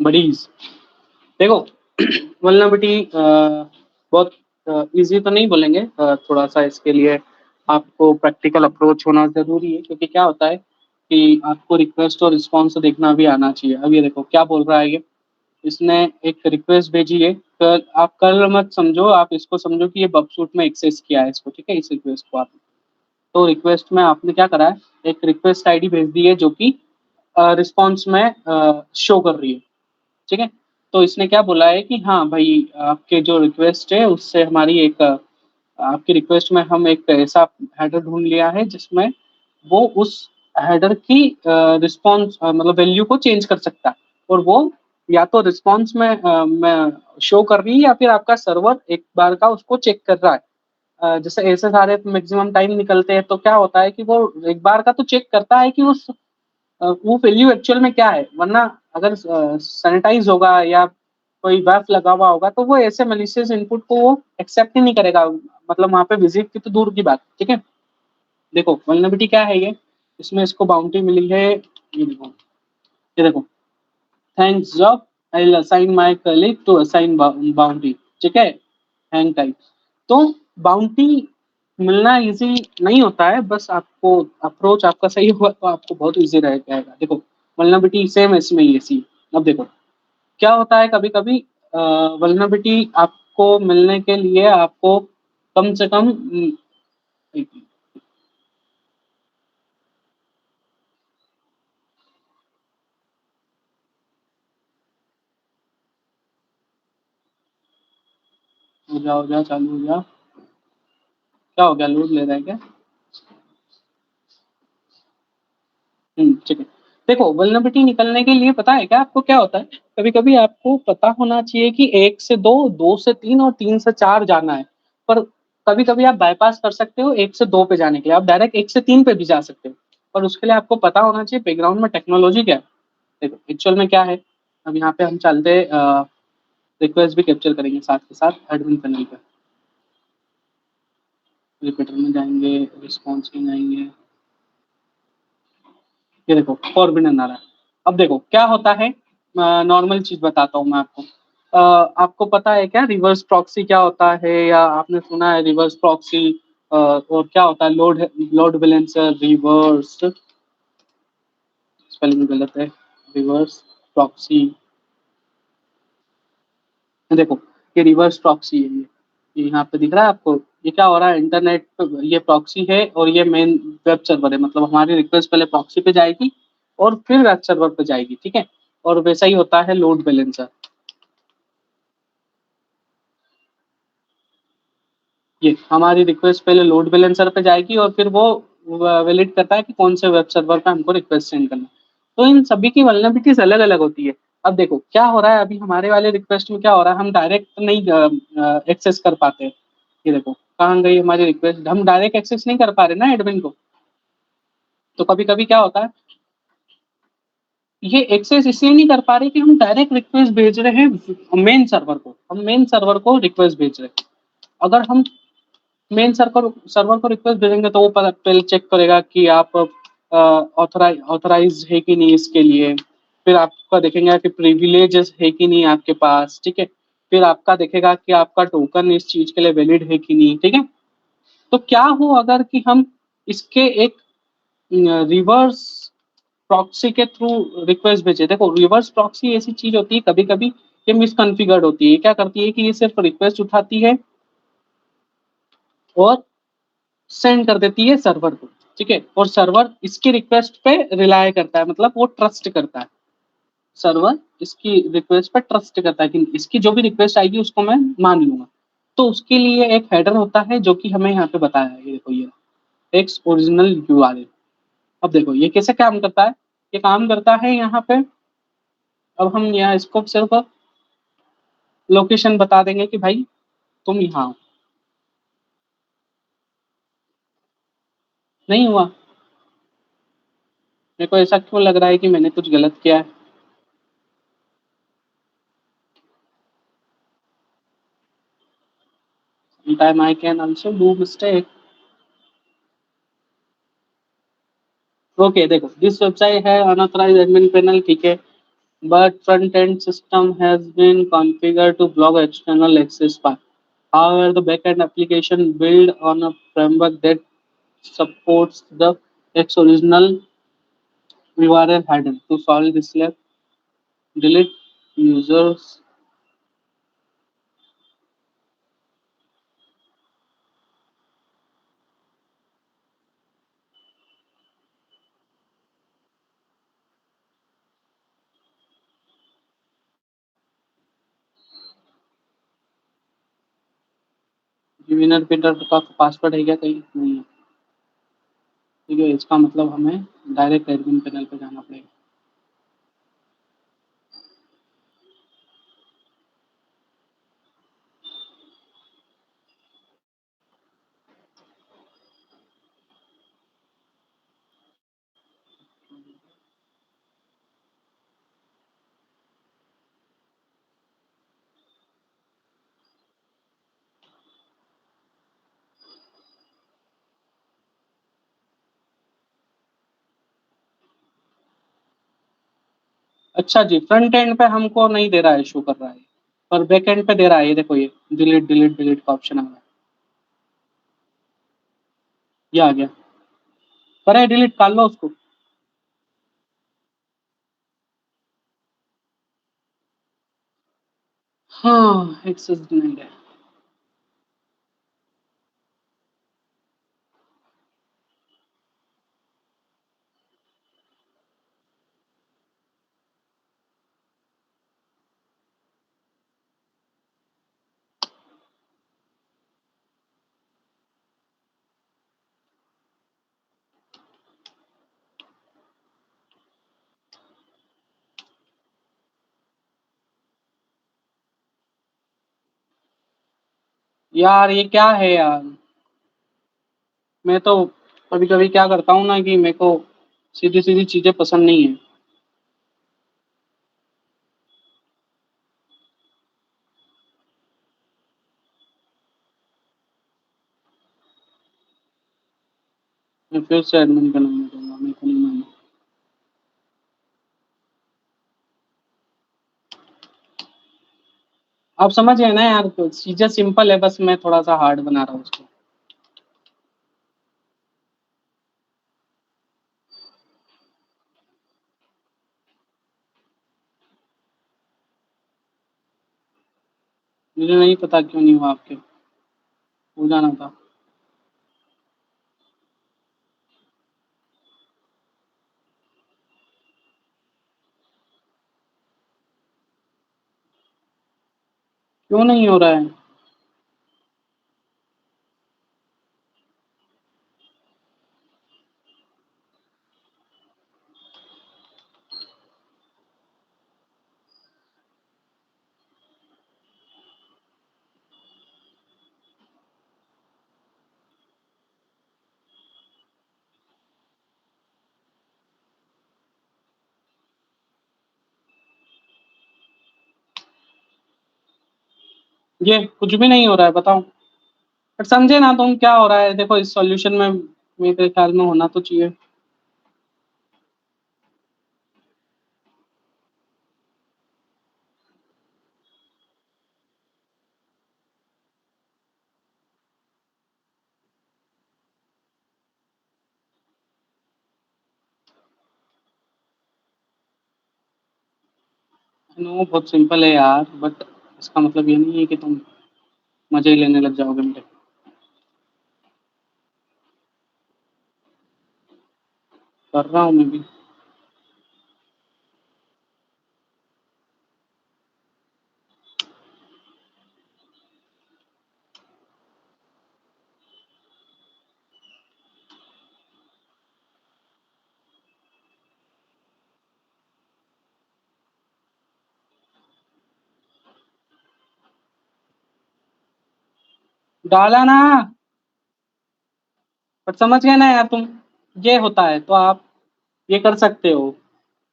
बड़ी देखो वल्नरेबिलिटी बहुत इजी तो नहीं बोलेंगे, थोड़ा सा इसके लिए आपको प्रैक्टिकल अप्रोच होना जरूरी है, क्योंकि क्या होता है कि आपको रिक्वेस्ट और रिस्पॉन्स देखना भी आना चाहिए। अब ये देखो क्या बोल रहा है ये, इसने एक रिक्वेस्ट भेजी है। आप कल मत समझो, आप इसको समझो कि ये बबसूट में एक्सेस किया है इसको, ठीक है, इस रिक्वेस्ट को आप। तो रिक्वेस्ट में आपने क्या करा है, एक रिक्वेस्ट आईडी भेज दी है जो कि रिस्पॉन्स में शो कर रही है, ठीक है। तो इसने क्या बोला है कि हाँ भाई, आपके जो रिक्वेस्ट है उससे हमारी एक आपकी रिक्वेस्ट में हम एक ऐसा हेडर ढूंढ लिया है जिसमें वो उस हेडर की रिस्पॉन्स मतलब वैल्यू को चेंज कर सकता है, और वो या तो रिस्पॉन्स में शो कर रही है या फिर आपका सर्वर एक बार का उसको चेक कर रहा है। जैसे ऐसे सारे मैक्सिमम टाइम निकलते हैं तो क्या होता है कि वो एक बार का तो चेक करता है कि उस वो वैल्यू एक्चुअल में क्या है, वरना अगर सैनिटाइज होगा या कोई बैफ लगा हुआ होगा तो वो ऐसे मलिशियस इनपुट को वो एक्सेप्ट ही नहीं करेगा, मतलब वहां पे विजिट की तो दूर की बात, ठीक है। देखो वल्नरेबिलिटी क्या है ये, इसमें इसको बाउंड्री मिली है, ये देखो, ये देखो, thanks job I will assign my colleague to assign boundary, ठीक है, हैंग टाइप। तो बाउंड्री मिलना इजी नहीं होता है, बस आपको अप्रोच आपका सही हुआ तो आपको बहुत इजी रह जाएगा। देखो वल्नरेबिलिटी सेम इसमें ही ऐसी। अब देखो क्या होता है, कभी कभी वल्नरेबिलिटी आपको मिलने के लिए आपको कम से कम एक मिनट, हो जाओ चालू हो जाओ। क्या हो गया, लोड ले रहा है क्या? ठीक है। देखो वल्नरेबिलिटी निकलने के लिए पता है क्या आपको क्या होता है, कभी कभी आपको पता होना चाहिए कि एक से दो, दो से तीन और तीन से चार जाना है, पर कभी कभी आप बाईपास कर सकते हो एक से दो पे जाने के लिए, आप डायरेक्ट एक से तीन पे भी जा सकते हो, पर उसके लिए आपको पता होना चाहिए बैकग्राउंड में टेक्नोलॉजी क्या है। देखो एक्चुअल में क्या है, अब यहाँ पे हम चलते रिक्वेस्ट भी कैप्चर करेंगे साथ के साथ एडमिन पैनल पे, रिपीटर में जाएंगे, रिस्पॉन्स में जाएंगे, ये देखो फॉरबिडन आ रहा है। अब देखो क्या होता है, नॉर्मल चीज बताता हूँ मैं आपको। आपको पता है क्या रिवर्स प्रॉक्सी क्या होता है, या आपने सुना है रिवर्स प्रॉक्सी? और क्या होता है लोड बैलेंसर, रिवर्स स्पेलिंग गलत है, रिवर्स प्रॉक्सी, देखो ये रिवर्स प्रॉक्सी है, ये यहाँ पे दिख रहा है आपको। ये क्या हो रहा है, इंटरनेट पे ये प्रॉक्सी है और ये मेन वेब सर्वर है, मतलब हमारी रिक्वेस्ट पहले प्रॉक्सी पे जाएगी और फिर वेब सर्वर पे जाएगी, ठीक है। और वैसा ही होता है लोड बैलेंसर, ये हमारी रिक्वेस्ट पहले लोड बैलेंसर पे जाएगी और फिर वो वैलिड करता है कि कौन से वेब सर्वर पे हमको रिक्वेस्ट सेंड करना है। तो इन सभी की वल्नरेबिलिटीज अलग अलग होती है। अब देखो क्या हो रहा है, अभी हमारे वाले रिक्वेस्ट में क्या हो रहा है, हम डायरेक्ट नहीं एक्सेस कर पाते। ये देखो कहाँ गई हमारी रिक्वेस्ट, हम डायरेक्ट एक्सेस नहीं कर पा रहे ना एडमिन को। तो कभी कभी क्या होता है, ये एक्सेस इसलिए नहीं कर पा रहे कि हम डायरेक्ट रिक्वेस्ट भेज रहे हैं मेन सर्वर को, हम मेन सर्वर को रिक्वेस्ट भेज रहे हैं। अगर हम मेन सर्वर सर्वर को रिक्वेस्ट भेजेंगे तो वो पहले चेक करेगा कि आप ऑथराइज है कि नहीं इसके लिए, फिर आपका देखेंगे कि प्रिविलेजेस है कि नहीं आपके पास, ठीक है। फिर आपका देखेगा कि आपका टोकन इस चीज के लिए वैलिड है कि नहीं, ठीक है। तो क्या हो अगर कि हम इसके एक रिवर्स प्रॉक्सी के थ्रू रिक्वेस्ट भेजे। देखो रिवर्स प्रॉक्सी ऐसी चीज होती है कभी कभी ये मिसकॉन्फ़िगर्ड होती है, क्या करती है कि ये सिर्फ रिक्वेस्ट उठाती है और सेंड कर देती है सर्वर को, ठीक है। और सर्वर इसकी रिक्वेस्ट पे रिलाय करता है, मतलब वो ट्रस्ट करता है, सर्वर इसकी रिक्वेस्ट पे ट्रस्ट करता है कि इसकी जो भी रिक्वेस्ट आएगी उसको मैं मान लूंगा। तो उसके लिए एक हेडर होता है जो कि हमें यहाँ पे बताया है, ये देखो ये एक्स ओरिजिनल यूआरएल। अब देखो ये कैसे काम करता है, ये काम करता है यहाँ पे। अब हम यहाँ इसको सिर्फ लोकेशन बता देंगे कि भाई तुम यहाँ हो। नहीं हुआ, मेरे को ऐसा क्यों लग रहा है कि मैंने कुछ गलत किया है। Sometime I can also do mistake. Okay देखो दिस वेबसाइट है अनऑथराइज एडमिन पैनल, ठीक है। but front-end system has been configured to block external access path. However, the backend application built on a framework that supports the X original URL header. To solve this, delete users. Winner पिटर का password है क्या कहीं नहीं है। ठीक है, इसका मतलब हमें डायरेक्ट एडमिन पैनल पे जाना पड़ेगा। अच्छा जी, फ्रंट एंड पे हमको नहीं दे रहा है, शो कर रहा है, पर बैक एंड पे दे रहा है। ये देखो, ये डिलीट डिलीट डिलीट का ऑप्शन आ रहा है। ये आ गया। करे डिलीट, कर लो उसको। हाँ, एक्सेस डिनाइड है। यार ये क्या है यार। मैं तो कभी कभी क्या करता हूँ ना कि मेरे को सीधी सीधी चीजें पसंद नहीं है। मैं फिर से एडमिन का नाम दूंगा, मेरे को नहीं मालूम। आप समझ गए ना यार, तो चीजें सिंपल है, बस मैं थोड़ा सा हार्ड बना रहा हूँ उसको। मुझे नहीं पता क्यों नहीं हुआ आपके, हो जाना था। क्यों नहीं हो रहा है? ये कुछ भी नहीं हो रहा है, बताओ। पर समझे ना तुम क्या हो रहा है, देखो इस सॉल्यूशन में मेरे ख्याल में होना तो चाहिए। नो, बहुत सिंपल है यार, बट इसका मतलब ये नहीं है कि तुम मजे ही लेने लग जाओगे मेरे। कर रहा हूँ मैं भी। डाला ना। बट समझ गए ना यार तुम, ये होता है तो आप ये कर सकते हो।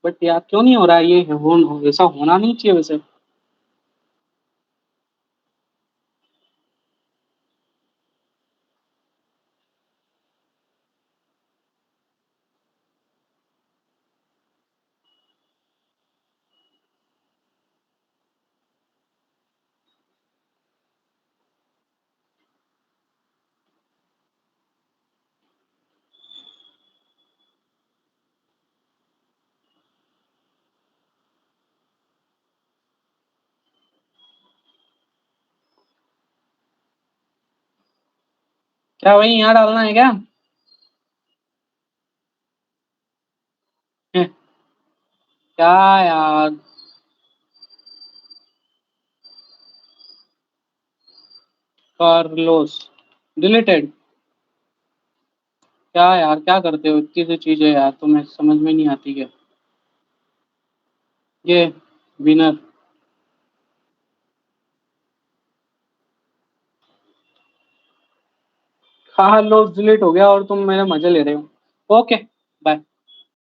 बट यार क्यों नहीं हो रहा है ये, ऐसा होना नहीं चाहिए वैसे। क्या वही यहाँ डालना है क्या? हैं, क्या यार। Carlos deleted. क्या यार, क्या करते हो इतनी सी चीजें यार, तुम्हें समझ में नहीं आती क्या? ये विनर। कार्लोस डिलीट हो गया और तुम मेरे मजे ले रहे हो। ओके।